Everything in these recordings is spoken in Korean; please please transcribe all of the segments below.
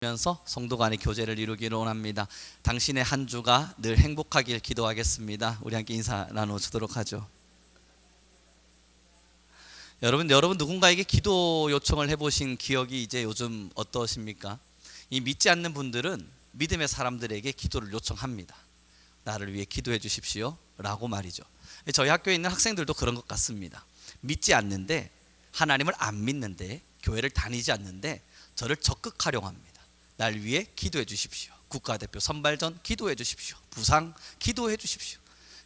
면서 성도 간의 교제를 이루기를 원합니다. 당신의 한 주가 늘 행복하길 기도하겠습니다. 우리 함께 인사 나눠주도록 하죠. 여러분 누군가에게 기도 요청을 해보신 기억이 이제 요즘 어떠십니까? 이 믿지 않는 분들은 믿음의 사람들에게 기도를 요청합니다. 나를 위해 기도해 주십시오 라고 말이죠. 저희 학교에 있는 학생들도 그런 것 같습니다. 믿지 않는데, 하나님을 안 믿는데, 교회를 다니지 않는데 저를 적극 활용합니다. 날 위해 기도해 주십시오. 국가대표 선발전 기도해 주십시오. 부상 기도해 주십시오.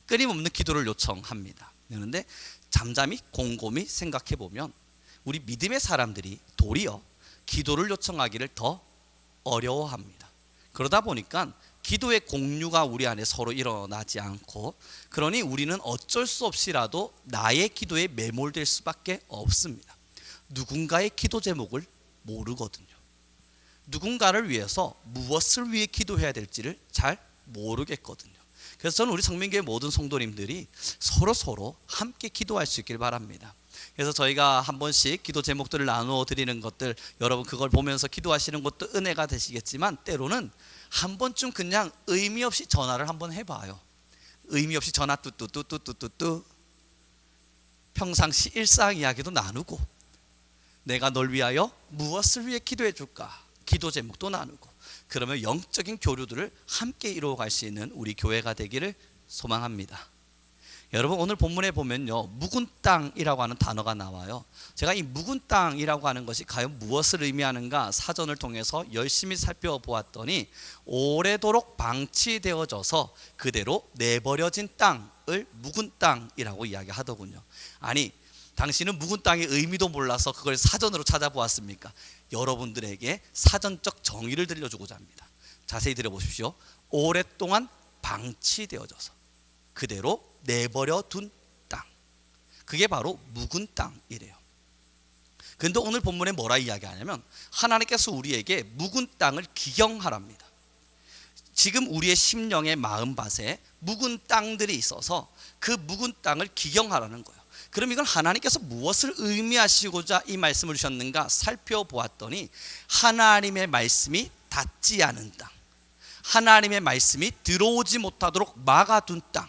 끊임없는 기도를 요청합니다. 그런데 잠잠히 곰곰이 생각해 보면 우리 믿음의 사람들이 도리어 기도를 요청하기를 더 어려워합니다. 그러다 보니까 기도의 공유가 우리 안에 서로 일어나지 않고, 그러니 우리는 어쩔 수 없이라도 나의 기도에 매몰될 수밖에 없습니다. 누군가의 기도 제목을 모르거든요. 누군가를 위해서 무엇을 위해 기도해야 될지를 잘 모르겠거든요. 그래서 저는 우리 성민교회 모든 성도님들이 서로 함께 기도할 수 있길 바랍니다. 그래서 저희가 한 번씩 기도 제목들을 나누어 드리는 것들, 여러분 그걸 보면서 기도하시는 것도 은혜가 되시겠지만, 때로는 한 번쯤 그냥 의미 없이 전화를 한번 해봐요. 의미 없이 전화 뚜뚜뚜뚜뚜뚜, 평상시 일상 이야기도 나누고, 내가 널 위하여 무엇을 위해 기도해 줄까, 기도 제목도 나누고, 그러면 영적인 교류들을 함께 이루어갈 수 있는 우리 교회가 되기를 소망합니다. 여러분, 오늘 본문에 보면요, 묵은 땅이라고 하는 단어가 나와요. 제가 이 묵은 땅이라고 하는 것이 과연 무엇을 의미하는가 사전을 통해서 열심히 살펴보았더니, 오래도록 방치되어져서 그대로 내버려진 땅을 묵은 땅이라고 이야기하더군요. 아니, 당신은 묵은 땅의 의미도 몰라서 그걸 사전으로 찾아보았습니까? 여러분들에게 사전적 정의를 들려주고자 합니다. 자세히 들어보십시오. 오랫동안 방치되어져서 그대로 내버려 둔 땅, 그게 바로 묵은 땅이래요. 그런데 오늘 본문에 뭐라 이야기하냐면, 하나님께서 우리에게 묵은 땅을 기경하랍니다. 지금 우리의 심령의 마음밭에 묵은 땅들이 있어서 그 묵은 땅을 기경하라는 거예요. 그럼 이건 하나님께서 무엇을 의미하시고자 이 말씀을 주셨는가 살펴보았더니, 하나님의 말씀이 닿지 않은 땅, 하나님의 말씀이 들어오지 못하도록 막아둔 땅,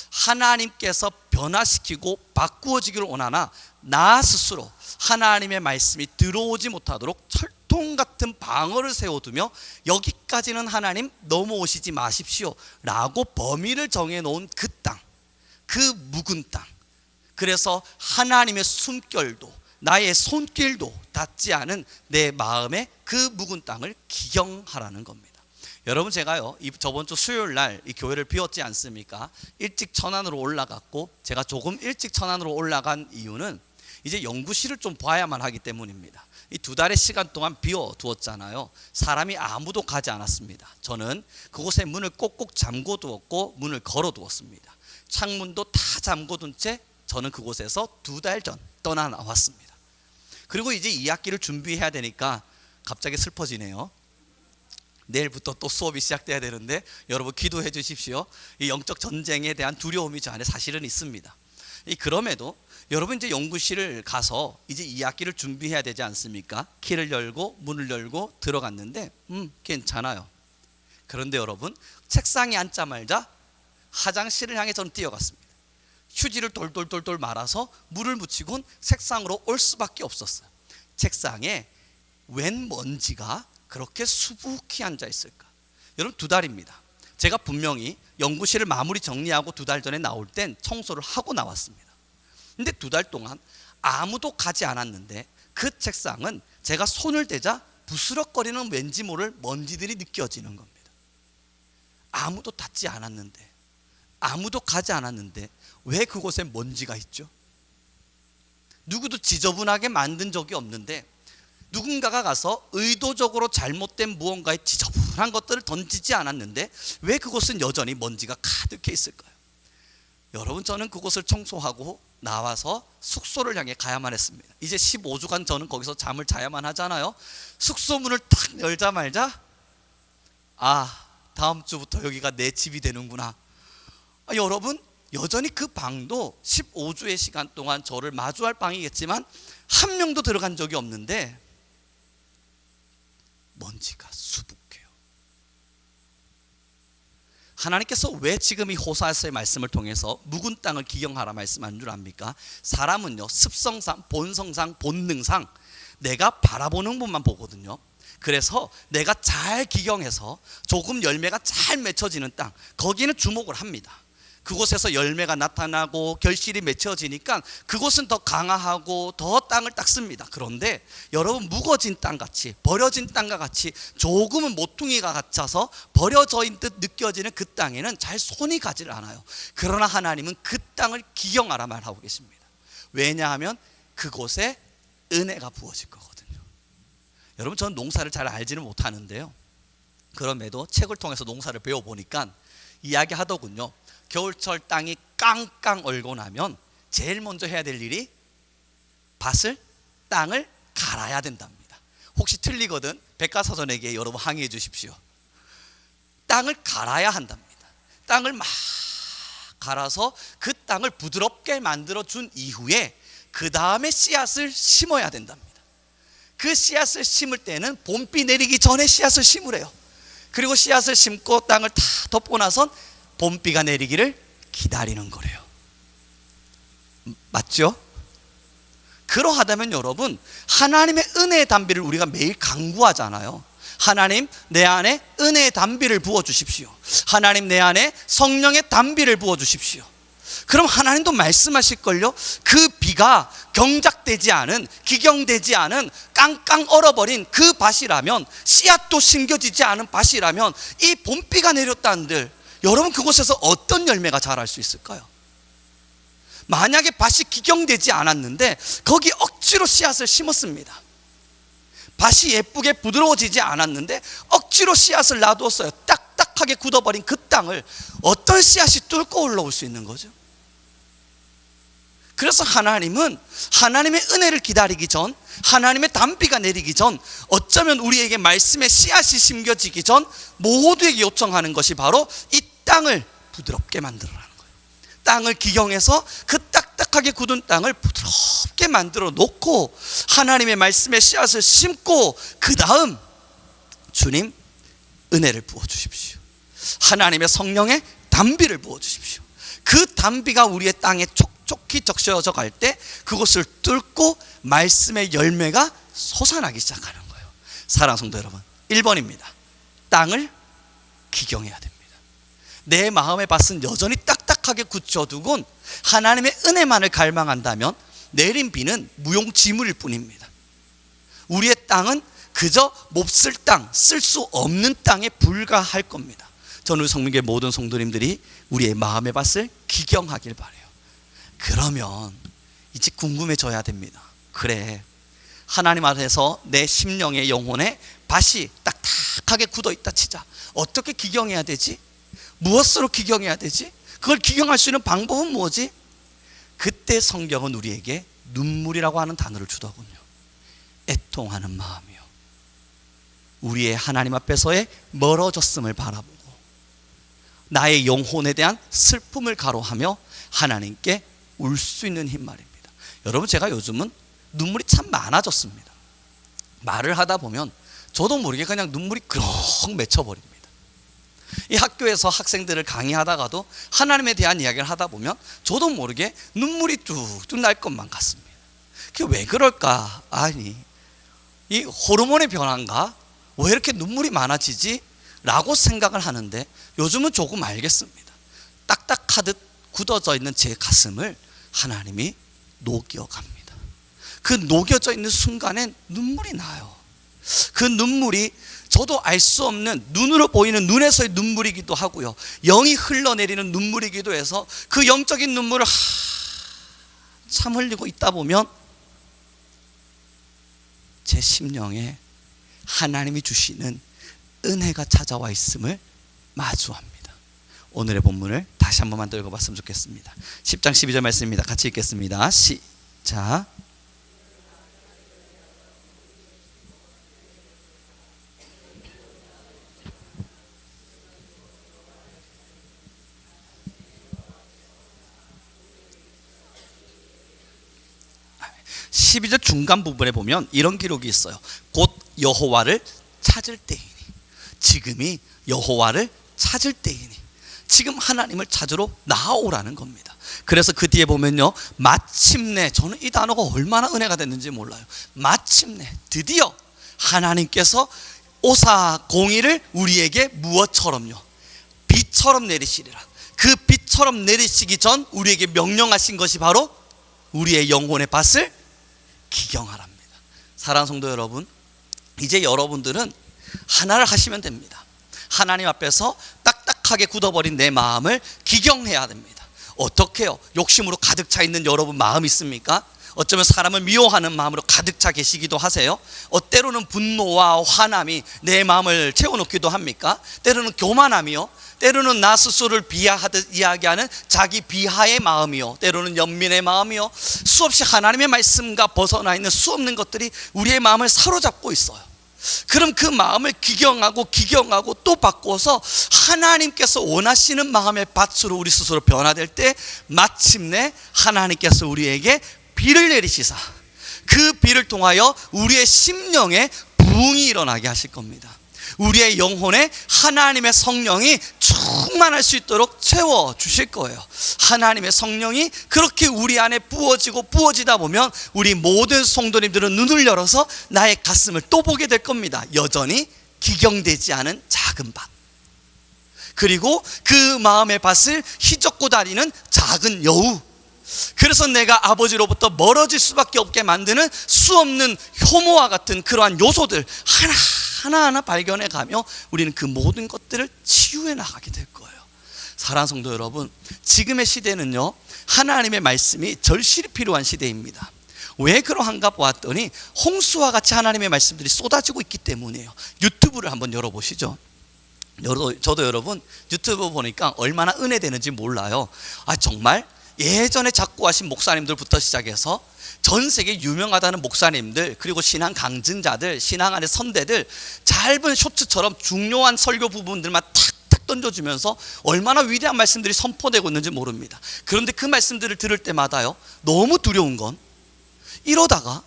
하나님께서 변화시키고 바꾸어지기를 원하나 나 스스로 하나님의 말씀이 들어오지 못하도록 철통 같은 방어를 세워두며, 여기까지는 하나님 넘어오시지 마십시오 라고 범위를 정해놓은 그 땅, 그 묵은 땅, 그래서 하나님의 숨결도 나의 손길도 닿지 않은 내 마음의 그 묵은 땅을 기경하라는 겁니다. 여러분, 제가요 저번 주 수요일 날 이 교회를 비웠지 않습니까? 일찍 천안으로 올라갔고, 제가 조금 일찍 천안으로 올라간 이유는 이제 연구실을 좀 봐야만 하기 때문입니다. 이 2달의 시간 동안 비워두었잖아요. 사람이 아무도 가지 않았습니다. 저는 그곳에 문을 꼭꼭 잠궈두었고 문을 걸어두었습니다. 창문도 다 잠궈둔 채 저는 그곳에서 2달 전 떠나 나왔습니다. 그리고 이제 2학기를 준비해야 되니까 갑자기 슬퍼지네요. 내일부터 또 수업이 시작돼야 되는데, 여러분 기도해 주십시오. 이 영적 전쟁에 대한 두려움이 저 안에 사실은 있습니다. 그럼에도 여러분, 이제 연구실을 가서 이제 2학기를 준비해야 되지 않습니까? 키를 열고 문을 열고 들어갔는데 괜찮아요. 그런데 여러분, 책상에 앉자마자 화장실을 향해 저는 뛰어갔습니다. 휴지를 돌돌돌돌 말아서 물을 묻히곤 책상으로 올 수밖에 없었어요. 책상에 웬 먼지가 그렇게 수북히 앉아 있을까? 여러분, 2달입니다. 제가 분명히 연구실을 마무리 정리하고 2달 전에 나올 땐 청소를 하고 나왔습니다. 근데 2달 동안 아무도 가지 않았는데, 그 책상은 제가 손을 대자 부스럭거리는 왠지 모를 먼지들이 느껴지는 겁니다. 아무도 닿지 않았는데, 아무도 가지 않았는데 왜 그곳에 먼지가 있죠? 누구도 지저분하게 만든 적이 없는데, 누군가가 가서 의도적으로 잘못된 무언가에 지저분한 것들을 던지지 않았는데 왜 그곳은 여전히 먼지가 가득해 있을까요? 여러분, 저는 그곳을 청소하고 나와서 숙소를 향해 가야만 했습니다. 이제 15주간 저는 거기서 잠을 자야만 하잖아요. 숙소 문을 탁 열자마자, 다음 주부터 여기가 내 집이 되는구나. 여러분, 여전히 그 방도 15주의 시간 동안 저를 마주할 방이겠지만 한 명도 들어간 적이 없는데, 먼지가 수북해요. 하나님께서 왜 지금 이 호사에서의 말씀을 통해서 묵은 땅을 기경하라 말씀한 줄 압니까? 사람은요, 습성상, 본성상, 본능상 내가 바라보는 것만 보거든요. 그래서 내가 잘 기경해서 조금 열매가 잘 맺혀지는 땅, 거기는 주목을 합니다. 그곳에서 열매가 나타나고 결실이 맺혀지니까 그곳은 더 강화하고 더 땅을 닦습니다. 그런데 여러분, 묵어진 땅같이, 버려진 땅과 같이 조금은 모퉁이가 같아서 버려져 있는 듯 느껴지는 그 땅에는 잘 손이 가지를 않아요. 그러나 하나님은 그 땅을 기경하라 말하고 계십니다. 왜냐하면 그곳에 은혜가 부어질 거거든요. 여러분, 저는 농사를 잘 알지는 못하는데요, 그럼에도 책을 통해서 농사를 배워보니까 이야기하더군요. 겨울철 땅이 깡깡 얼고 나면 제일 먼저 해야 될 일이 땅을 갈아야 된답니다. 혹시 틀리거든 백과사전에게 여러분 항의해 주십시오. 땅을 갈아야 한답니다. 땅을 막 갈아서 그 땅을 부드럽게 만들어 준 이후에 그 다음에 씨앗을 심어야 된답니다. 그 씨앗을 심을 때는 봄비 내리기 전에 씨앗을 심으래요. 그리고 씨앗을 심고 땅을 다 덮고 나선 봄비가 내리기를 기다리는 거래요. 맞죠? 그러하다면 여러분, 하나님의 은혜의 담비를 우리가 매일 간구하잖아요. 하나님, 내 안에 은혜의 담비를 부어주십시오. 하나님, 내 안에 성령의 담비를 부어주십시오. 그럼 하나님도 말씀하실걸요. 그 비가 경작되지 않은, 기경되지 않은 깡깡 얼어버린 그 밭이라면, 씨앗도 심겨지지 않은 밭이라면 이 봄비가 내렸다는들 여러분, 그곳에서 어떤 열매가 자랄 수 있을까요? 만약에 밭이 기경되지 않았는데 거기 억지로 씨앗을 심었습니다. 밭이 예쁘게 부드러워지지 않았는데 억지로 씨앗을 놔두었어요. 딱딱하게 굳어버린 그 땅을 어떤 씨앗이 뚫고 올라올 수 있는 거죠? 그래서 하나님은 하나님의 은혜를 기다리기 전, 하나님의 담비가 내리기 전, 어쩌면 우리에게 말씀의 씨앗이 심겨지기 전 모두에게 요청하는 것이 바로 이 땅을 부드럽게 만들어라는 거예요. 땅을 기경해서 그 딱딱하게 굳은 땅을 부드럽게 만들어 놓고 하나님의 말씀의 씨앗을 심고 그 다음 주님 은혜를 부어주십시오. 하나님의 성령의 담비를 부어주십시오. 그 담비가 우리의 땅에 촉촉히 적셔져 갈 때 그것을 뚫고 말씀의 열매가 솟아나기 시작하는 거예요. 사랑하는 성도 여러분, 1번입니다. 땅을 기경해야 됩니다. 내 마음의 밭은 여전히 딱딱하게 굳혀두곤 하나님의 은혜만을 갈망한다면 내린 비는 무용지물일 뿐입니다. 우리의 땅은 그저 몹쓸 땅, 쓸 수 없는 땅에 불과할 겁니다. 저는 우리 성민교회 모든 성도님들이 우리의 마음의 밭을 기경하길 바라요. 그러면 이제 궁금해져야 됩니다. 그래, 하나님 안에서 내 심령의 영혼의 밭이 딱딱하게 굳어있다 치자. 어떻게 기경해야 되지? 무엇으로 기경해야 되지? 그걸 기경할 수 있는 방법은 뭐지? 그때 성경은 우리에게 눈물이라고 하는 단어를 주더군요. 애통하는 마음이요, 우리의 하나님 앞에서의 멀어졌음을 바라보고 나의 영혼에 대한 슬픔을 가로하며 하나님께 울 수 있는 힘 말입니다. 여러분, 제가 요즘은 눈물이 참 많아졌습니다. 말을 하다 보면 저도 모르게 그냥 눈물이 그렁 맺혀버립니다. 이 학교에서 학생들을 강의하다가도 하나님에 대한 이야기를 하다 보면 저도 모르게 눈물이 뚝뚝 날 것만 같습니다. 그게 왜 그럴까? 아니, 이 호르몬의 변화인가? 왜 이렇게 눈물이 많아지지? 라고 생각을 하는데 요즘은 조금 알겠습니다. 딱딱하듯 굳어져 있는 제 가슴을 하나님이 녹여갑니다. 그 녹여져 있는 순간엔 눈물이 나요. 그 눈물이 저도 알 수 없는 눈으로 보이는 눈에서의 눈물이기도 하고요, 영이 흘러내리는 눈물이기도 해서 그 영적인 눈물을 참 흘리고 있다 보면 제 심령에 하나님이 주시는 은혜가 찾아와 있음을 마주합니다. 오늘의 본문을 다시 한 번만 더 읽어봤으면 좋겠습니다. 10장 12절 말씀입니다. 같이 읽겠습니다. 시작. (12절) 중간 부분에 보면 이런 기록이 있어요. 곧 여호와를 찾을 때이니, 지금이 여호와를 찾을 때이니, 지금 하나님을 찾으러 나아오라는 겁니다. 그래서 그 뒤에 보면요, 마침내, 저는 이 단어가 얼마나 은혜가 됐는지 몰라요. 마침내, 드디어 하나님께서 오사 공의를 우리에게 무엇처럼요? 비처럼 내리시리라. 그 비처럼 내리시기 전 우리에게 명령하신 것이 바로 우리의 영혼의 밭을 기경하랍니다. 사랑하는 성도 여러분, 이제 여러분들은 하나를 하시면 됩니다. 하나님 앞에서 딱딱하게 굳어버린 내 마음을 기경해야 됩니다. 어떻게 해요? 욕심으로 가득 차 있는 여러분 마음 있습니까? 어쩌면 사람을 미워하는 마음으로 가득 차 계시기도 하세요. 때로는 분노와 화남이 내 마음을 채워놓기도 합니까? 때로는 교만함이요, 때로는 나 스스로를 비하하듯 이야기하는 자기 비하의 마음이요, 때로는 연민의 마음이요, 수없이 하나님의 말씀과 벗어나 있는 수없는 것들이 우리의 마음을 사로잡고 있어요. 그럼 그 마음을 기경하고 또 바꿔서 하나님께서 원하시는 마음의 밭으로 우리 스스로 변화될 때 마침내 하나님께서 우리에게 비를 내리시사 그 비를 통하여 우리의 심령에 부흥이 일어나게 하실 겁니다. 우리의 영혼에 하나님의 성령이 충만할 수 있도록 채워주실 거예요. 하나님의 성령이 그렇게 우리 안에 부어지다 보면 우리 모든 성도님들은 눈을 열어서 나의 가슴을 또 보게 될 겁니다. 여전히 기경되지 않은 작은 밭, 그리고 그 마음의 밭을 휘젓고 다니는 작은 여우, 그래서 내가 아버지로부터 멀어질 수밖에 없게 만드는 수없는 혐오와 같은 그러한 요소들 하나하나 발견해 가며 우리는 그 모든 것들을 치유해 나가게 될 거예요. 사랑하는 성도 여러분, 지금의 시대는요, 하나님의 말씀이 절실히 필요한 시대입니다. 왜 그러한가 보았더니 홍수와 같이 하나님의 말씀들이 쏟아지고 있기 때문이에요. 유튜브를 한번 열어보시죠. 저도 여러분 유튜브 보니까 얼마나 은혜되는지 몰라요. 정말 예전에 작고하신 목사님들부터 시작해서 전 세계 유명하다는 목사님들, 그리고 신앙 강증자들, 신앙 안의 선대들, 짧은 쇼츠처럼 중요한 설교 부분들만 탁탁 던져주면서 얼마나 위대한 말씀들이 선포되고 있는지 모릅니다. 그런데 그 말씀들을 들을 때마다요, 너무 두려운 건 이러다가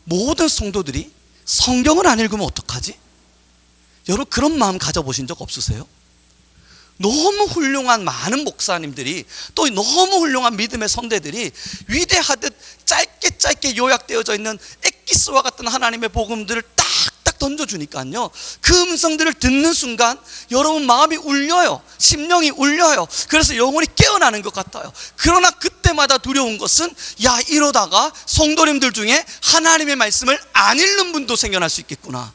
모든 성도들이 성경을 안 읽으면 어떡하지? 여러분 그런 마음 가져보신 적 없으세요? 너무 훌륭한 많은 목사님들이, 또 너무 훌륭한 믿음의 선대들이 위대하듯 짧게 요약되어져 있는 엑기스와 같은 하나님의 복음들을 딱딱 던져주니까요, 그 음성들을 듣는 순간 여러분 마음이 울려요. 심령이 울려요. 그래서 영혼이 깨어나는 것 같아요. 그러나 그때마다 두려운 것은, 이러다가 성도님들 중에 하나님의 말씀을 안 읽는 분도 생겨날 수 있겠구나.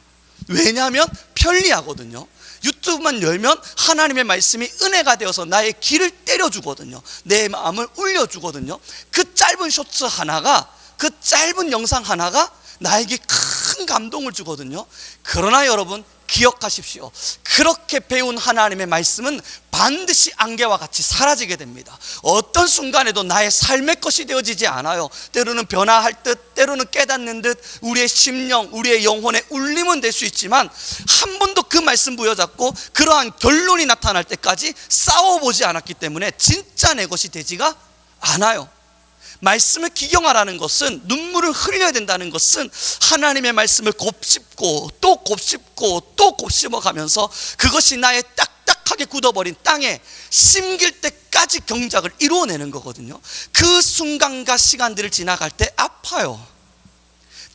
왜냐하면 편리하거든요. 유튜브만 열면 하나님의 말씀이 은혜가 되어서 나의 길을 때려주거든요. 내 마음을 울려주거든요. 그 짧은 쇼츠 하나가, 그 짧은 영상 하나가 나에게 큰 감동을 주거든요. 그러나 여러분 기억하십시오. 그렇게 배운 하나님의 말씀은 반드시 안개와 같이 사라지게 됩니다. 어떤 순간에도 나의 삶의 것이 되어지지 않아요. 때로는 변화할 듯, 때로는 깨닫는 듯 우리의 심령, 우리의 영혼의 울림은 될 수 있지만 한 번도 그 말씀 부여잡고 그러한 결론이 나타날 때까지 싸워보지 않았기 때문에 진짜 내 것이 되지가 않아요. 말씀을 기경하라는 것은, 눈물을 흘려야 된다는 것은 하나님의 말씀을 곱씹고 또 곱씹고 또 곱씹어 가면서 그것이 나의 딱딱하게 굳어버린 땅에 심길 때까지 경작을 이루어내는 거거든요. 그 순간과 시간들을 지나갈 때 아파요.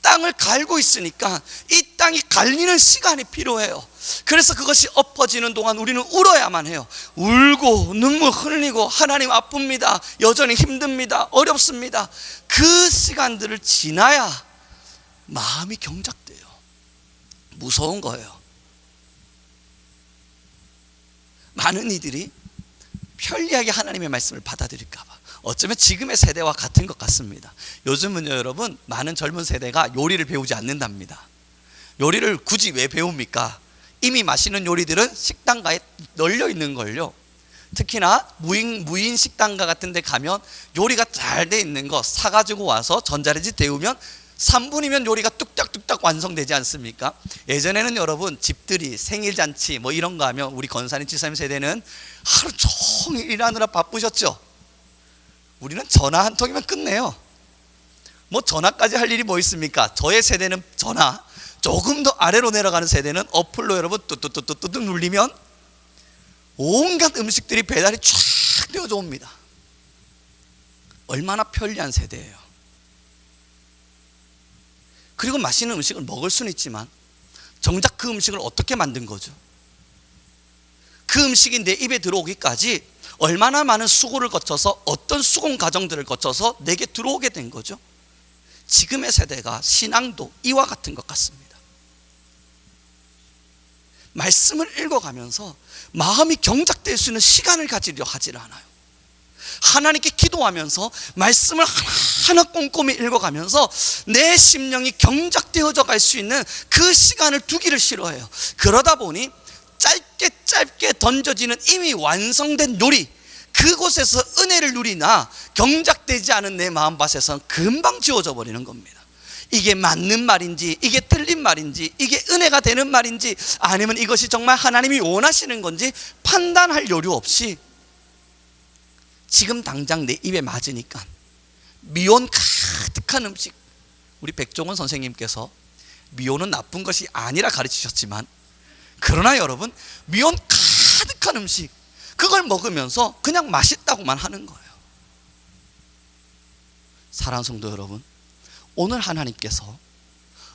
땅을 갈고 있으니까 이 땅이 갈리는 시간이 필요해요. 그래서 그것이 엎어지는 동안 우리는 울어야만 해요. 울고 눈물 흘리고, 하나님 아픕니다, 여전히 힘듭니다, 어렵습니다. 그 시간들을 지나야 마음이 경작돼요. 무서운 거예요. 많은 이들이 편리하게 하나님의 말씀을 받아들일까 봐. 어쩌면 지금의 세대와 같은 것 같습니다. 요즘은요 여러분, 많은 젊은 세대가 요리를 배우지 않는답니다. 요리를 굳이 왜 배웁니까? 이미 맛있는 요리들은 식당가에 널려 있는 걸요. 특히나 무인 식당가 같은 데 가면 요리가 잘 돼 있는 거 사가지고 와서 전자레인지 데우면 3분이면 요리가 뚝딱뚝딱 완성되지 않습니까? 예전에는 여러분 집들이 생일잔치 뭐 이런 거 하면 우리 권사님 지사님 세대는 하루 종일 일하느라 바쁘셨죠. 우리는 전화 한 통이면 끝내요. 뭐 전화까지 할 일이 뭐 있습니까? 저의 세대는 전화, 조금 더 아래로 내려가는 세대는 어플로 여러분 뚜뚜뚜뚜뚜 눌리면 온갖 음식들이 배달이 쫙 되어져 옵니다. 얼마나 편리한 세대예요. 그리고 맛있는 음식을 먹을 수는 있지만 정작 그 음식을 어떻게 만든 거죠? 그 음식이 내 입에 들어오기까지 얼마나 많은 수고를 거쳐서 어떤 수공 과정들을 거쳐서 내게 들어오게 된 거죠? 지금의 세대가 신앙도 이와 같은 것 같습니다. 말씀을 읽어가면서 마음이 경작될 수 있는 시간을 가지려 하질 않아요. 하나님께 기도하면서 말씀을 하나하나 꼼꼼히 읽어가면서 내 심령이 경작되어져 갈 수 있는 그 시간을 두기를 싫어해요. 그러다 보니 짧게 던져지는 이미 완성된 요리, 그곳에서 은혜를 누리나 경작되지 않은 내 마음밭에서는 금방 지워져 버리는 겁니다. 이게 맞는 말인지, 이게 틀린 말인지, 이게 은혜가 되는 말인지, 아니면 이것이 정말 하나님이 원하시는 건지 판단할 여유 없이 지금 당장 내 입에 맞으니까 미온 가득한 음식, 우리 백종원 선생님께서 미온은 나쁜 것이 아니라 가르치셨지만, 그러나 여러분, 미온 가득한 음식, 그걸 먹으면서 그냥 맛있다고만 하는 거예요. 사랑하는 성도 여러분, 오늘 하나님께서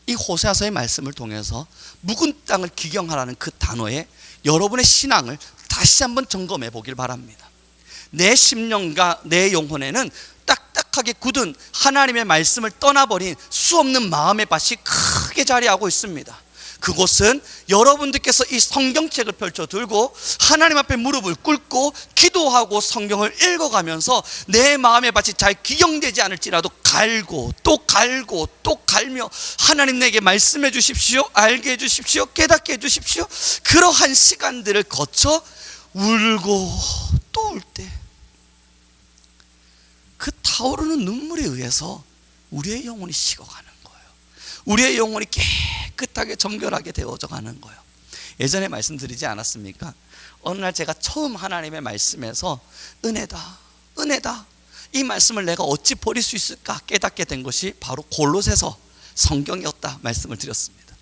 이 호세아서의 말씀을 통해서 묵은 땅을 기경하라는 그 단어에 여러분의 신앙을 다시 한번 점검해 보길 바랍니다. 내 심령과 내 영혼에는 딱딱하게 굳은 하나님의 말씀을 떠나버린 수없는 마음의 밭이 크게 자리하고 있습니다. 그곳은 여러분들께서 이 성경책을 펼쳐 들고 하나님 앞에 무릎을 꿇고 기도하고 성경을 읽어가면서 내 마음의 밭이 잘 기경되지 않을지라도 갈고 또 갈고 또 갈며 하나님 내게 말씀해 주십시오, 알게 해 주십시오, 깨닫게 해 주십시오, 그러한 시간들을 거쳐 울고 또 울 때 그 타오르는 눈물에 의해서 우리의 영혼이 식어가는 거예요. 우리의 영혼이 깨끗하게 정결하게 되어져 가는 거예요. 예전에 말씀드리지 않았습니까? 어느 날 제가 처음 하나님의 말씀에서 은혜다, 은혜다, 이 말씀을 내가 어찌 버릴 수 있을까 깨닫게 된 것이 바로 골로새서 성경이었다 말씀을 드렸습니다.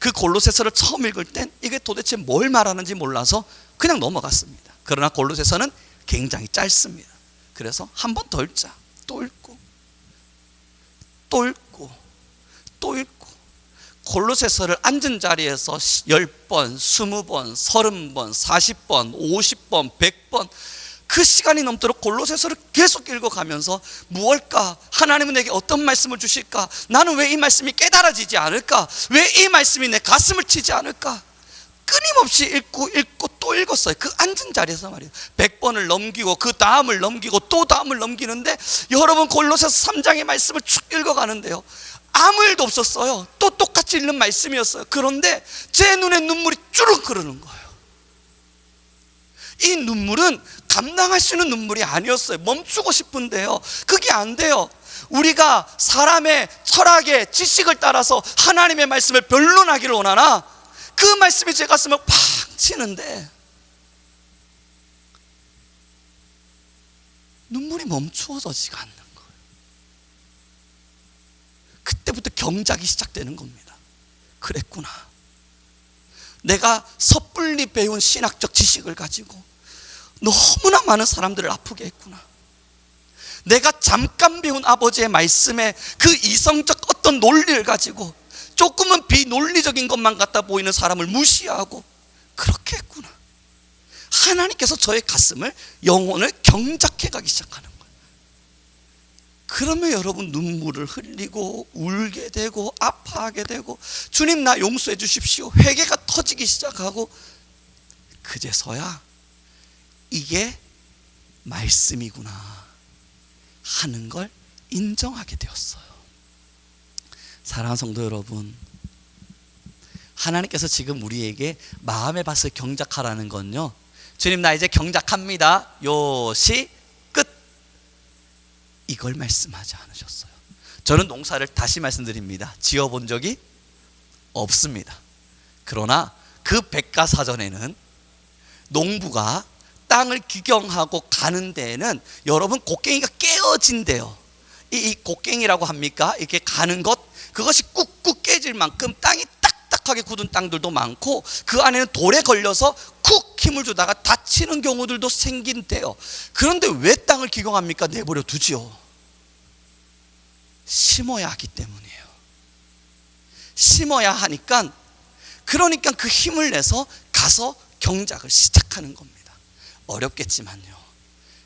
그 골로새서를 처음 읽을 땐 이게 도대체 뭘 말하는지 몰라서 그냥 넘어갔습니다. 그러나 골로새서는 굉장히 짧습니다. 그래서 한 번 더 읽자, 또 읽고 또 읽고 또 읽고, 골로새서를 앉은 자리에서 10번, 20번, 30번, 40번, 50번, 100번 그 시간이 넘도록 골로새서를 계속 읽어가면서 무엇일까? 하나님은 내게 어떤 말씀을 주실까? 나는 왜 이 말씀이 깨달아지지 않을까? 왜 이 말씀이 내 가슴을 치지 않을까? 끊임없이 읽고 또 읽었어요. 그 앉은 자리에서 말이에요. 100번을 넘기고 그 다음을 넘기고 또 다음을 넘기는데, 여러분 골로새서 3장의 말씀을 쭉 읽어가는데요, 아무 일도 없었어요. 또 똑같이 읽는 말씀이었어요. 그런데 제 눈에 눈물이 쭈룩 흐르는 거예요. 이 눈물은 감당할 수 있는 눈물이 아니었어요. 멈추고 싶은데요, 그게 안 돼요. 우리가 사람의 철학의 지식을 따라서 하나님의 말씀을 변론하기를 원하나, 그 말씀이 제 가슴을 팍 치는데 눈물이 멈추어지지가 않는 거예요. 그때부터 경작이 시작되는 겁니다. 그랬구나, 내가 섣불리 배운 신학적 지식을 가지고 너무나 많은 사람들을 아프게 했구나. 내가 잠깐 배운 아버지의 말씀에 그 이성적 어떤 논리를 가지고 조금은 비논리적인 것만 같아 보이는 사람을 무시하고 그렇게 했구나. 하나님께서 저의 가슴을, 영혼을 경작해 가기 시작하는 거예요. 그러면 여러분 눈물을 흘리고 울게 되고 아파하게 되고, 주님 나 용서해 주십시오, 회개가 터지기 시작하고, 그제서야 이게 말씀이구나 하는 걸 인정하게 되었어요. 사랑하는 성도 여러분, 하나님께서 지금 우리에게 마음의 밭을 경작하라는 건요, 주님 나 이제 경작합니다, 요시 끝, 이걸 말씀하지 않으셨어요. 저는 농사를 다시 말씀드립니다, 지어본 적이 없습니다. 그러나 그 백과사전에는 농부가 땅을 기경하고 가는 데에는 여러분 곡괭이가 깨어진대요. 이 곡괭이라고 합니까? 이렇게 가는 것, 그것이 꾹꾹 깨질 만큼 땅이 딱 딱딱하게 굳은 땅들도 많고 그 안에는 돌에 걸려서 쿡 힘을 주다가 다치는 경우들도 생긴대요. 그런데 왜 땅을 기경합니까? 내버려 두지요. 심어야 하기 때문이에요. 심어야 하니까, 그러니까 그 힘을 내서 가서 경작을 시작하는 겁니다. 어렵겠지만요.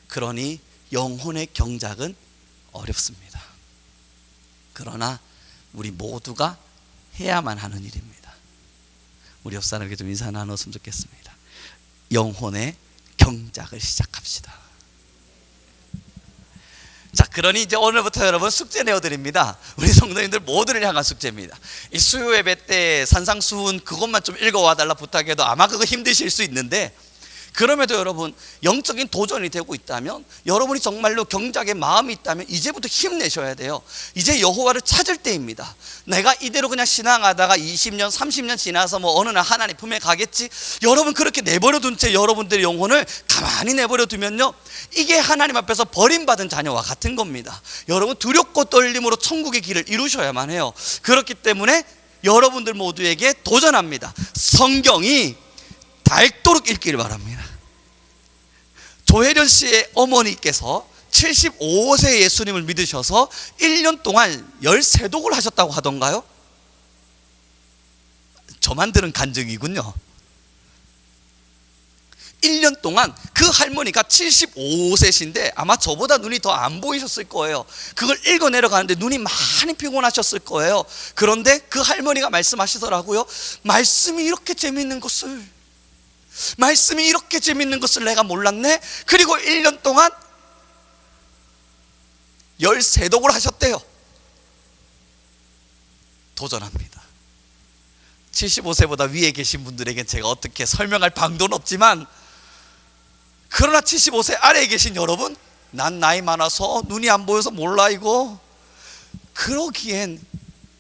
그러니 영혼의 경작은 어렵습니다. 그러나 우리 모두가 해야만 하는 일입니다. 우리 옆 사람에게 좀 인사 나눴으면 좋겠습니다. 영혼의 경작을 시작합시다. 자, 그러니 이제 오늘부터 여러분 숙제 내어드립니다. 우리 성도님들 모두를 향한 숙제입니다. 이 수요 예배 때 산상수훈 그것만 좀 읽어와 달라 부탁해도 아마 그거 힘드실 수 있는데, 그럼에도 여러분 영적인 도전이 되고 있다면, 여러분이 정말로 경작의 마음이 있다면 이제부터 힘내셔야 돼요. 이제 여호와를 찾을 때입니다. 내가 이대로 그냥 신앙하다가 20년 30년 지나서 뭐 어느 날 하나님 품에 가겠지, 여러분 그렇게 내버려 둔 채 여러분들의 영혼을 가만히 내버려 두면요, 이게 하나님 앞에서 버림받은 자녀와 같은 겁니다. 여러분 두렵고 떨림으로 천국의 길을 이루셔야만 해요. 그렇기 때문에 여러분들 모두에게 도전합니다. 성경이 닳도록 읽기를 바랍니다. 조혜련 씨의 어머니께서 75세 예수님을 믿으셔서 1년 동안 13독을 하셨다고 하던가요? 저만 들은 간증이군요. 1년 동안 그 할머니가 75세신데 아마 저보다 눈이 더 안 보이셨을 거예요. 그걸 읽어 내려가는데 눈이 많이 피곤하셨을 거예요. 그런데 그 할머니가 말씀하시더라고요. 말씀이 이렇게 재밌는 것을 내가 몰랐네. 그리고 1년 동안 13독을 하셨대요. 도전합니다. 75세보다 위에 계신 분들에겐 제가 어떻게 설명할 방도는 없지만, 그러나 75세 아래에 계신 여러분, 난 나이 많아서 눈이 안 보여서 몰라 이거, 그러기엔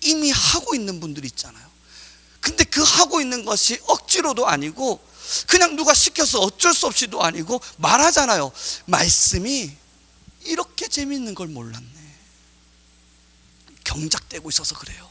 이미 하고 있는 분들이 있잖아요. 근데 그 하고 있는 것이 억지로도 아니고 그냥 누가 시켜서 어쩔 수 없이도 아니고 말하잖아요. 말씀이 이렇게 재밌는 걸 몰랐네. 경작되고 있어서 그래요.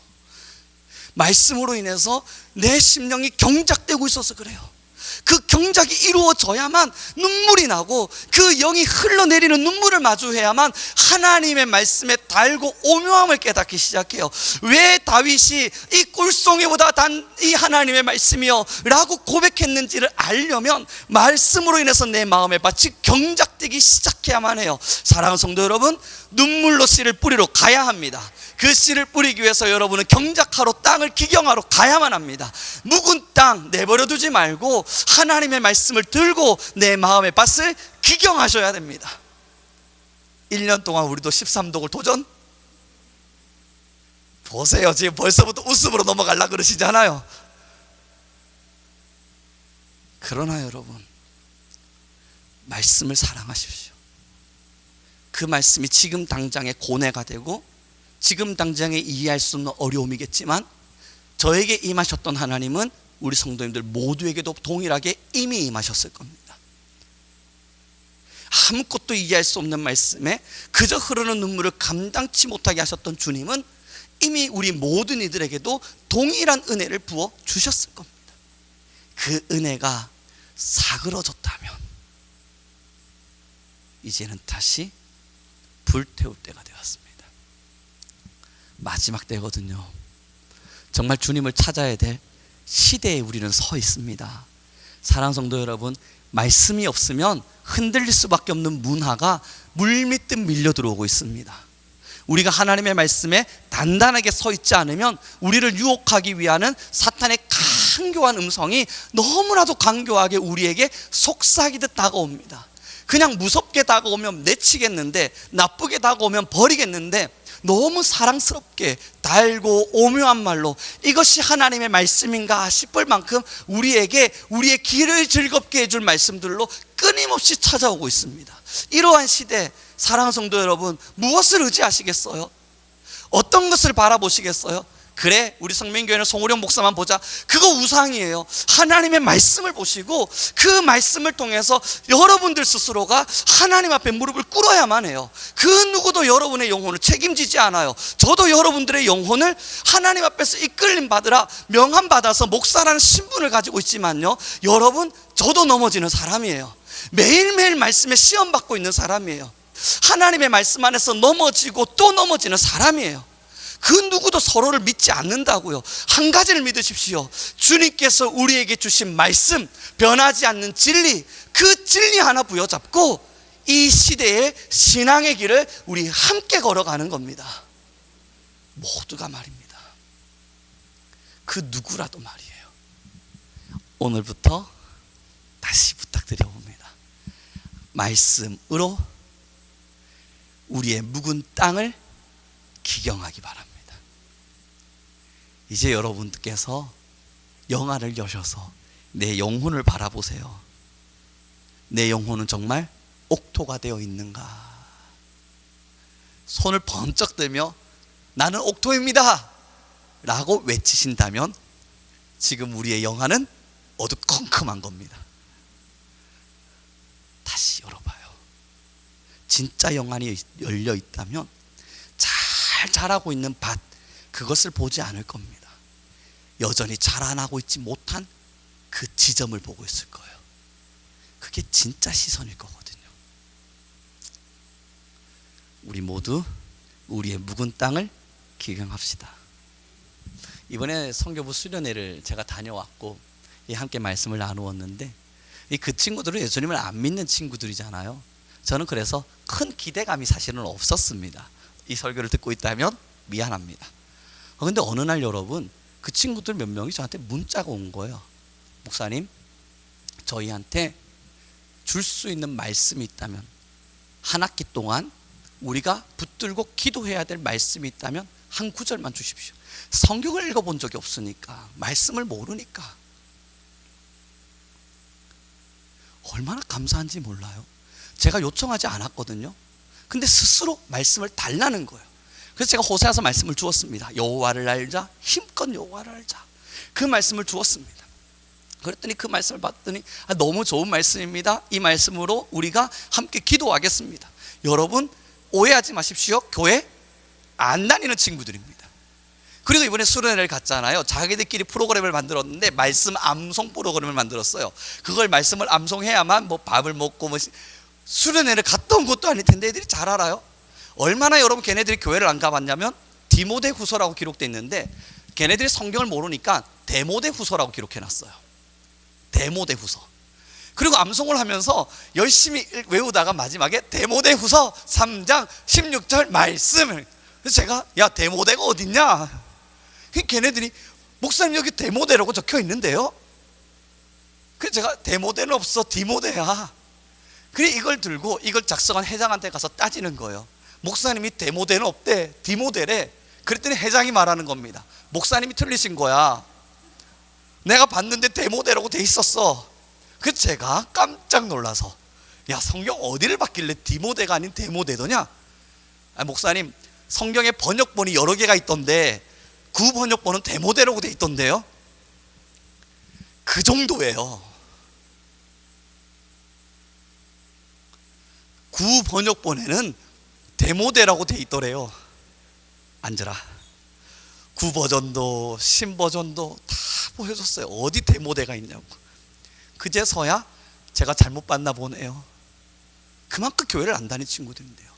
말씀으로 인해서 내 심령이 경작되고 있어서 그래요. 그 경작이 이루어져야만 눈물이 나고 그 영이 흘러내리는 눈물을 마주해야만 하나님의 말씀에 달고 오묘함을 깨닫기 시작해요. 왜 다윗이 이 꿀송이보다 단 이 하나님의 말씀이요 라고 고백했는지를 알려면 말씀으로 인해서 내 마음의 밭이 경작되기 시작해야만 해요. 사랑하는 성도 여러분, 눈물로 씨를 뿌리러 가야 합니다. 그 씨를 뿌리기 위해서 여러분은 경작하러 땅을 기경하러 가야만 합니다. 묵은 땅 내버려 두지 말고 하나님의 말씀을 들고 내 마음의 밭을 기경하셔야 됩니다. 1년 동안 우리도 13독을 도전? 보세요, 지금 벌써부터 웃음으로 넘어가려고 그러시잖아요. 그러나 여러분, 말씀을 사랑하십시오. 그 말씀이 지금 당장의 고뇌가 되고 지금 당장에 이해할 수 없는 어려움이겠지만, 저에게 임하셨던 하나님은 우리 성도님들 모두에게도 동일하게 이미 임하셨을 겁니다. 아무것도 이해할 수 없는 말씀에 그저 흐르는 눈물을 감당치 못하게 하셨던 주님은 이미 우리 모든 이들에게도 동일한 은혜를 부어 주셨을 겁니다. 그 은혜가 사그러졌다면 이제는 다시 불태울 때가 되었습니다. 마지막 때거든요. 정말 주님을 찾아야 될 시대에 우리는 서 있습니다. 사랑하는 성도 여러분, 말씀이 없으면 흔들릴 수밖에 없는 문화가 물밀듯 밀려 들어오고 있습니다. 우리가 하나님의 말씀에 단단하게 서 있지 않으면 우리를 유혹하기 위한 사탄의 간교한 음성이 너무나도 간교하게 우리에게 속삭이듯 다가옵니다. 그냥 무섭게 다가오면 내치겠는데, 나쁘게 다가오면 버리겠는데, 너무 사랑스럽게 달고 오묘한 말로 이것이 하나님의 말씀인가 싶을 만큼 우리에게 우리의 길을 즐겁게 해줄 말씀들로 끊임없이 찾아오고 있습니다. 이러한 시대, 사랑하는 성도 여러분, 무엇을 의지하시겠어요? 어떤 것을 바라보시겠어요? 그래 우리 성민교회는 송우령 목사만 보자, 그거 우상이에요. 하나님의 말씀을 보시고 그 말씀을 통해서 여러분들 스스로가 하나님 앞에 무릎을 꿇어야만 해요. 그 누구도 여러분의 영혼을 책임지지 않아요. 저도 여러분들의 영혼을 하나님 앞에서 이끌림 받으라 명함 받아서 목사라는 신분을 가지고 있지만요, 여러분 저도 넘어지는 사람이에요. 매일매일 말씀에 시험 받고 있는 사람이에요. 하나님의 말씀 안에서 넘어지고 또 넘어지는 사람이에요. 그 누구도 서로를 믿지 않는다고요. 한 가지를 믿으십시오. 주님께서 우리에게 주신 말씀, 변하지 않는 진리, 그 진리 하나 부여잡고 이 시대의 신앙의 길을 우리 함께 걸어가는 겁니다. 모두가 말입니다. 그 누구라도 말이에요. 오늘부터 다시 부탁드려봅니다. 말씀으로 우리의 묵은 땅을 기경하기 바랍니다. 이제 여러분께서 영안을 여셔서 내 영혼을 바라보세요. 내 영혼은 정말 옥토가 되어 있는가? 손을 번쩍 들며 나는 옥토입니다 라고 외치신다면 지금 우리의 영안은 어두컴컴한 겁니다. 다시 열어봐요. 진짜 영안이 열려 있다면 잘 자라고 있는 밭, 그것을 보지 않을 겁니다. 여전히 자라나고 있지 못한 그 지점을 보고 있을 거예요. 그게 진짜 시선일 거거든요. 우리 모두 우리의 묵은 땅을 기경합시다. 이번에 선교부 수련회를 제가 다녀왔고 함께 말씀을 나누었는데 그 친구들은 예수님을 안 믿는 친구들이잖아요. 저는 그래서 큰 기대감이 사실은 없었습니다. 이 설교를 듣고 있다면 미안합니다. 그런데 어느 날 여러분, 그 친구들 몇 명이 저한테 문자가 온 거예요. 목사님, 저희한테 줄 수 있는 말씀이 있다면, 한 학기 동안 우리가 붙들고 기도해야 될 말씀이 있다면 한 구절만 주십시오. 성경을 읽어본 적이 없으니까, 말씀을 모르니까 얼마나 감사한지 몰라요. 제가 요청하지 않았거든요. 근데 스스로 말씀을 달라는 거예요. 그래서 제가 호세아서 말씀을 주었습니다. 여호와를 알자, 힘껏 여호와를 알자. 그 말씀을 주었습니다. 그랬더니 그 말씀을 봤더니 너무 좋은 말씀입니다. 이 말씀으로 우리가 함께 기도하겠습니다. 여러분 오해하지 마십시오. 교회 안 다니는 친구들입니다. 그리고 이번에 수련회를 갔잖아요. 자기들끼리 프로그램을 만들었는데 말씀 암송 프로그램을 만들었어요. 그걸 말씀을 암송해야만 뭐 밥을 먹고 뭐 수련회를 갔다 온 것도 아닐 텐데 애들이 잘 알아요. 얼마나 여러분 걔네들이 교회를 안 가봤냐면 디모데 후서라고 기록되어 있는데 걔네들이 성경을 모르니까 데모데 후서라고 기록해놨어요. 데모데 후서. 그리고 암송을 하면서 열심히 외우다가 마지막에 데모데 후서 3장 16절 말씀을. 그래서 제가 야 데모데가 어딨냐? 걔네들이 목사님 여기 데모데라고 적혀 있는데요. 그래서 제가 데모데는 없어, 디모데야. 그래 이걸 들고 이걸 작성한 회장한테 가서 따지는 거예요. 목사님이 데모데는 없대, 디모데래. 그랬더니 회장이 말하는 겁니다. 목사님이 틀리신 거야. 내가 봤는데 데모데라고 돼 있었어. 그래서 제가 깜짝 놀라서 야 성경 어디를 봤길래 디모데가 아닌 데모데더냐? 목사님 성경에 번역본이 여러 개가 있던데 그 번역본은 데모데라고 돼 있던데요. 그 정도예요. 구 번역본에는 데모데라고 돼 있더래요. 앉으라. 구 버전도 신 버전도 다 보여줬어요. 어디 데모데가 있냐고. 그제서야 제가 잘못 봤나 보네요. 그만큼 교회를 안 다니는 친구들인데요.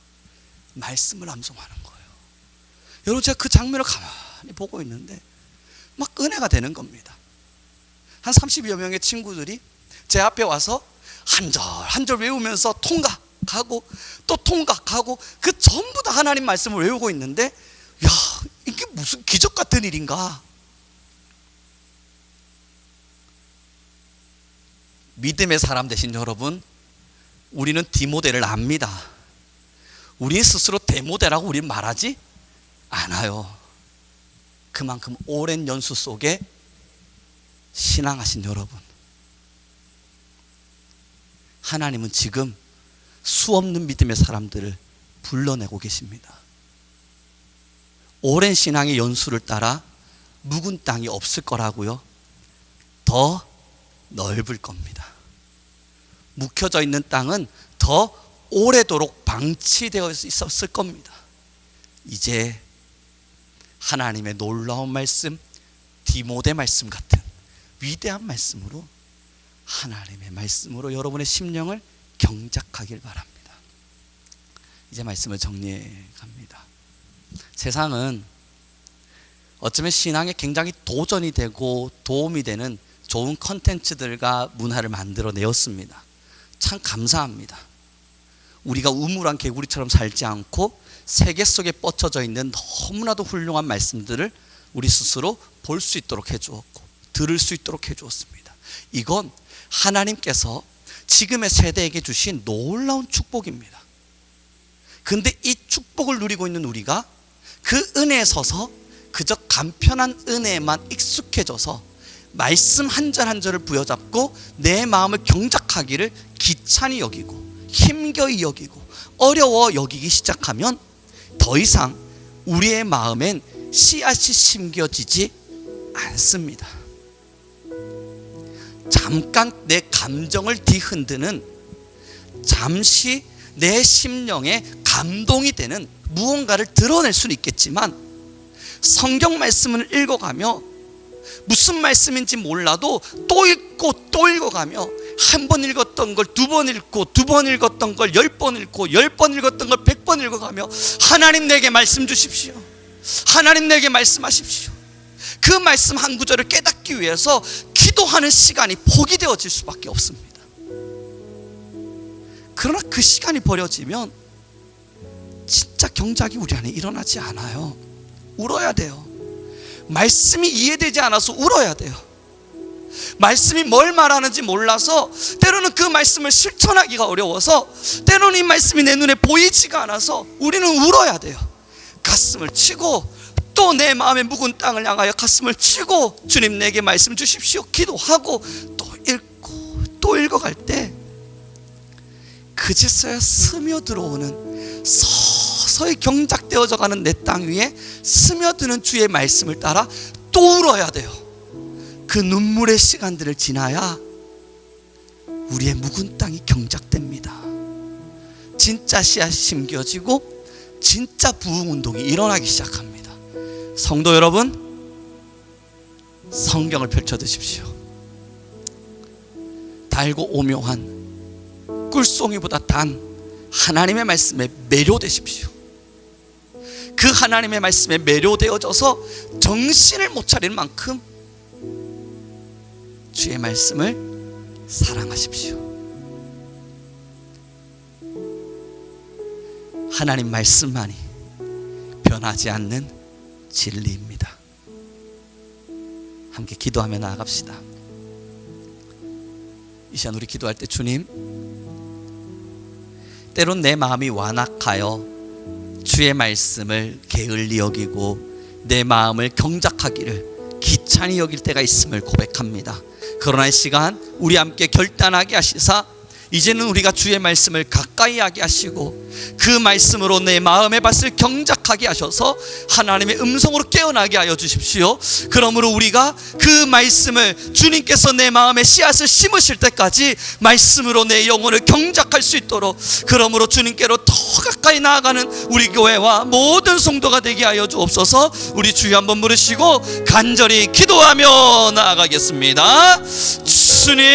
말씀을 암송하는 거예요. 여러분 제가 그 장면을 가만히 보고 있는데 막 은혜가 되는 겁니다. 한 30여 명의 친구들이 제 앞에 와서 한 절 한 절 외우면서 통각하고 또 통각하고 그 전부 다 하나님 말씀을 외우고 있는데 야 이게 무슨 기적 같은 일인가. 믿음의 사람 되신 여러분, 우리는 디모데를 압니다. 우리 스스로 데모데라고 우리는 말하지 않아요. 그만큼 오랜 연수 속에 신앙하신 여러분, 하나님은 지금 수없는 믿음의 사람들을 불러내고 계십니다. 오랜 신앙의 연수를 따라 묵은 땅이 없을 거라고요? 더 넓을 겁니다. 묵혀져 있는 땅은 더 오래도록 방치되어 있었을 겁니다. 이제 하나님의 놀라운 말씀, 디모데 말씀 같은 위대한 말씀으로, 하나님의 말씀으로 여러분의 심령을 경작하길 바랍니다. 이제 말씀을 정리해 갑니다. 세상은 어쩌면 신앙에 굉장히 도전이 되고 도움이 되는 좋은 컨텐츠들과 문화를 만들어 내었습니다. 참 감사합니다. 우리가 우물한 개구리처럼 살지 않고 세계 속에 뻗쳐져 있는 너무나도 훌륭한 말씀들을 우리 스스로 볼 수 있도록 해주었고 들을 수 있도록 해주었습니다. 이건 하나님께서 지금의 세대에게 주신 놀라운 축복입니다. 근데 이 축복을 누리고 있는 우리가 그 은혜에 서서 그저 간편한 은혜에만 익숙해져서 말씀 한 절 한 절을 부여잡고 내 마음을 경작하기를 귀찮이 여기고 힘겨이 여기고 어려워 여기기 시작하면 더 이상 우리의 마음엔 씨앗이 심겨지지 않습니다. 잠깐 내 감정을 뒤흔드는, 잠시 내 심령에 감동이 되는 무언가를 드러낼 수는 있겠지만, 성경 말씀을 읽어가며 무슨 말씀인지 몰라도 또 읽고 또 읽어가며 한 번 읽었던 걸 두 번 읽고 두 번 읽었던 걸 10번 읽고 10번 읽었던 걸 100번 읽어가며 하나님 내게 말씀 주십시오, 하나님 내게 말씀하십시오, 그 말씀 한 구절을 깨닫기 위해서 기도하는 시간이 포기되어질 수밖에 없습니다. 그러나 그 시간이 버려지면 진짜 경작이 우리 안에 일어나지 않아요. 울어야 돼요. 말씀이 이해되지 않아서 울어야 돼요. 말씀이 뭘 말하는지 몰라서, 때로는 그 말씀을 실천하기가 어려워서, 때로는 이 말씀이 내 눈에 보이지가 않아서 우리는 울어야 돼요. 가슴을 치고 또 내 마음의 묵은 땅을 향하여 가슴을 치고 주님 내게 말씀 주십시오 기도하고 또 읽고 또 읽어갈 때 그제서야 스며들어오는, 서서히 경작되어져 가는 내 땅 위에 스며드는 주의 말씀을 따라 또 울어야 돼요. 그 눈물의 시간들을 지나야 우리의 묵은 땅이 경작됩니다. 진짜 씨앗이 심겨지고 진짜 부흥운동이 일어나기 시작합니다. 성도 여러분, 성경을 펼쳐드십시오. 달고 오묘한 꿀송이보다 단 하나님의 말씀에 매료되십시오. 그 하나님의 말씀에 매료되어져서 정신을 못 차릴 만큼 주의 말씀을 사랑하십시오. 하나님 말씀만이 변하지 않는 진리입니다. 함께 기도하며 나아갑시다. 이 시간 우리 기도할 때, 주님, 때론 내 마음이 완악하여 주의 말씀을 게을리 여기고 내 마음을 경작하기를 귀찮이 여길 때가 있음을 고백합니다. 그러나 이 시간 우리 함께 결단하게 하시사 이제는 우리가 주의 말씀을 가까이 하게 하시고 그 말씀으로 내 마음의 밭을 경작하게 하셔서 하나님의 음성으로 깨어나게 하여 주십시오. 그러므로 우리가 그 말씀을, 주님께서 내 마음에 씨앗을 심으실 때까지 말씀으로 내 영혼을 경작할 수 있도록, 그러므로 주님께로 더 가까이 나아가는 우리 교회와 모든 성도가 되게 하여 주옵소서. 우리 주여 한번 부르시고 간절히 기도하며 나아가겠습니다. 주님,